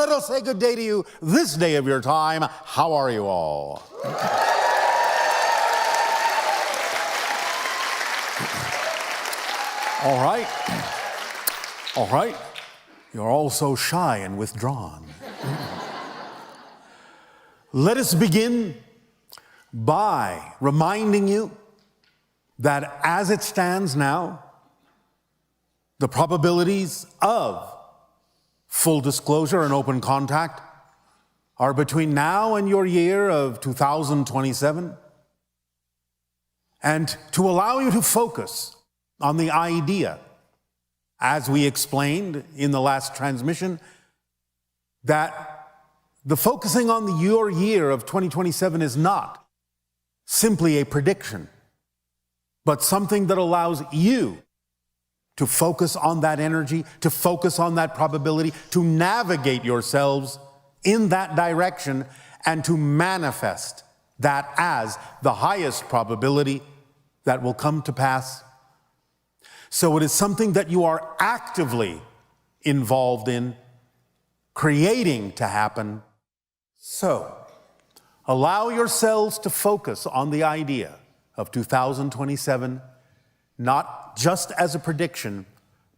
Darryl, say good day to you this day of your time. How are you all? All right. All right. You're all so shy and withdrawn. Let us begin by reminding you that as it stands now, the probabilities of full disclosure and open contact are between now and your year of 2027. And to allow you to focus on the idea, as we explained in the last transmission, that the focusing on your year of 2027 is not simply a prediction, but something that allows you to focus on that energy, to focus on that probability, to navigate yourselves in that direction, and to manifest that as the highest probability that will come to pass. So it is something that you are actively involved in, creating to happen. So allow yourselves to focus on the idea of 2027, not just as a prediction,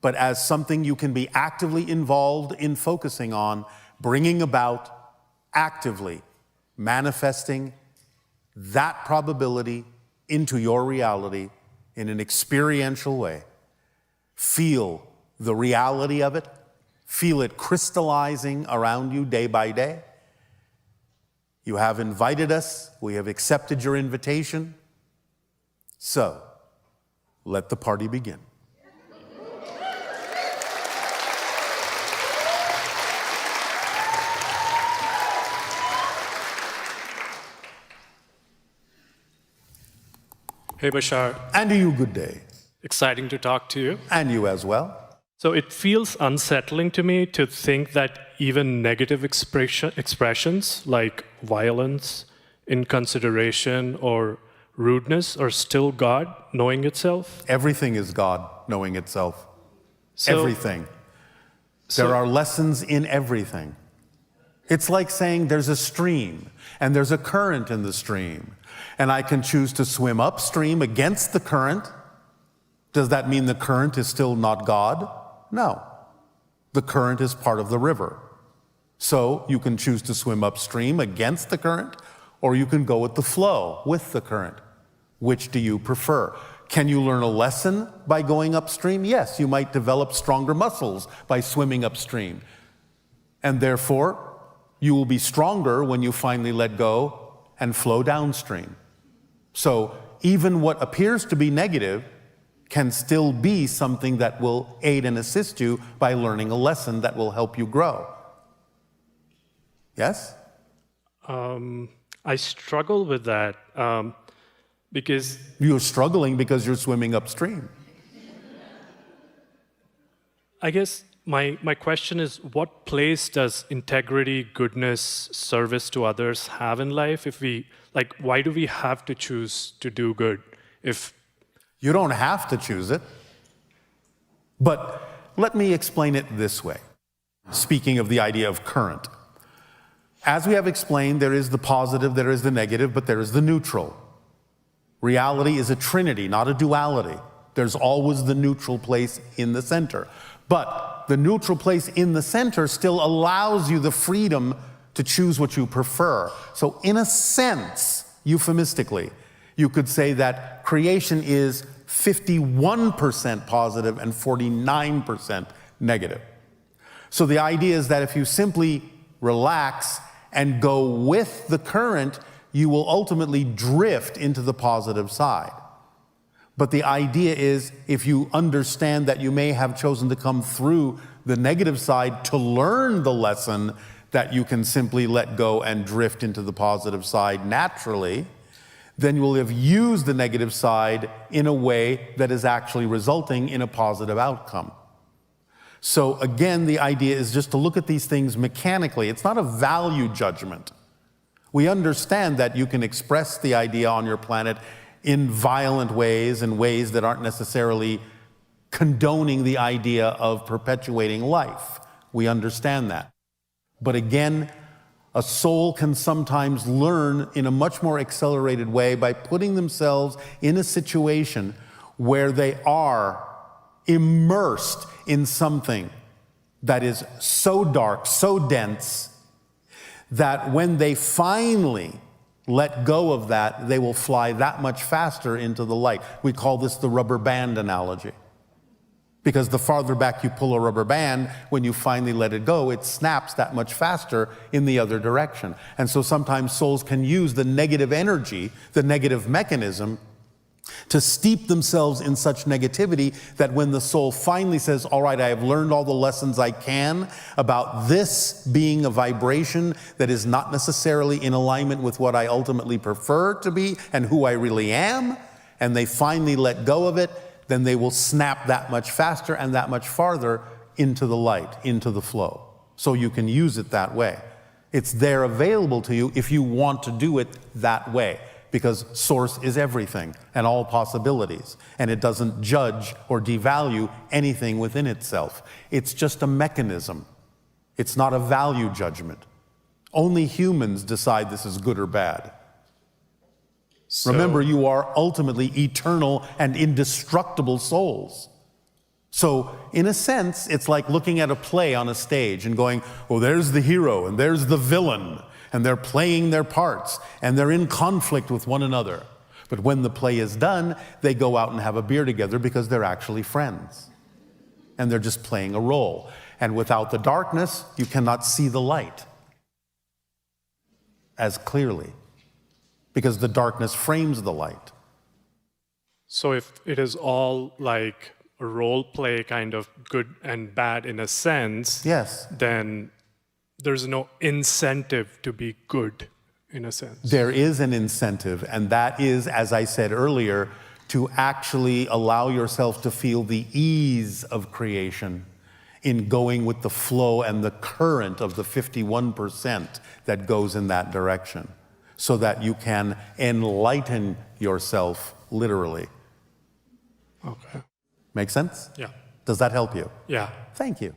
but as something you can be actively involved in focusing on, bringing about, actively manifesting that probability into your reality in an experiential way. Feel the reality of it. Feel it crystallizing around you day by day. You have invited us. We have accepted your invitation. So, let the party begin. Hey, Bashar. And to you, good day. Exciting to talk to you. And you as well. So it feels unsettling to me to think that even negative expressions like violence, inconsideration, or rudeness are still God knowing itself. Everything is God knowing itself. Everything. There are lessons in everything. It's like saying there's a stream and there's a current in the stream, and I can choose to swim upstream against the current. Does that mean the current is still not God? No. The current is part of the river. So you can choose to swim upstream against the current, or you can go with the flow, with the current. Which do you prefer? Can you learn a lesson by going upstream? Yes, you might develop stronger muscles by swimming upstream. And therefore, you will be stronger when you finally let go and flow downstream. So even what appears to be negative can still be something that will aid and assist you by learning a lesson that will help you grow. Yes? I struggle with that because... You're struggling because you're swimming upstream. I guess my question is, what place does integrity, goodness, service to others have in life? Why do we have to choose to do good? You don't have to choose it. But let me explain it this way. Speaking of the idea of current. As we have explained, there is the positive, there is the negative, but there is the neutral. Reality is a trinity, not a duality. There's always the neutral place in the center. But the neutral place in the center still allows you the freedom to choose what you prefer. So in a sense, euphemistically, you could say that creation is 51% positive and 49% negative. So the idea is that if you simply relax and go with the current, you will ultimately drift into the positive side. But the idea is, if you understand that you may have chosen to come through the negative side to learn the lesson, that you can simply let go and drift into the positive side naturally, then you will have used the negative side in a way that is actually resulting in a positive outcome. So again, the idea is just to look at these things mechanically. It's not a value judgment. We understand that you can express the idea on your planet in violent ways and ways that aren't necessarily condoning the idea of perpetuating life. We understand that. But again, a soul can sometimes learn in a much more accelerated way by putting themselves in a situation where they are immersed in something that is so dark, so dense, that when they finally let go of that, they will fly that much faster into the light. We call this the rubber band analogy. Because the farther back you pull a rubber band, when you finally let it go, it snaps that much faster in the other direction. And so sometimes souls can use the negative energy, the negative mechanism, to steep themselves in such negativity that when the soul finally says, all right, I have learned all the lessons I can about this being a vibration that is not necessarily in alignment with what I ultimately prefer to be and who I really am, and they finally let go of it, then they will snap that much faster and that much farther into the light, into the flow. So you can use it that way. It's there available to you if you want to do it that way, because Source is everything and all possibilities, and it doesn't judge or devalue anything within itself. It's just a mechanism. It's not a value judgment. Only humans decide this is good or bad. So, remember, you are ultimately eternal and indestructible souls. So, in a sense, it's like looking at a play on a stage and going, oh, there's the hero and there's the villain, and they're playing their parts, and they're in conflict with one another. But when the play is done, they go out and have a beer together because they're actually friends. And they're just playing a role. And without the darkness, you cannot see the light as clearly, because the darkness frames the light. so if it is all like a role play, kind of good and bad in a sense, Yes. then there's no incentive to be good in a sense. There is an incentive, and that is, as I said earlier, to actually allow yourself to feel the ease of creation in going with the flow and the current of the 51% that goes in that direction, so that you can enlighten yourself literally. Okay. Make sense? Yeah. Does that help you? Yeah. Thank you.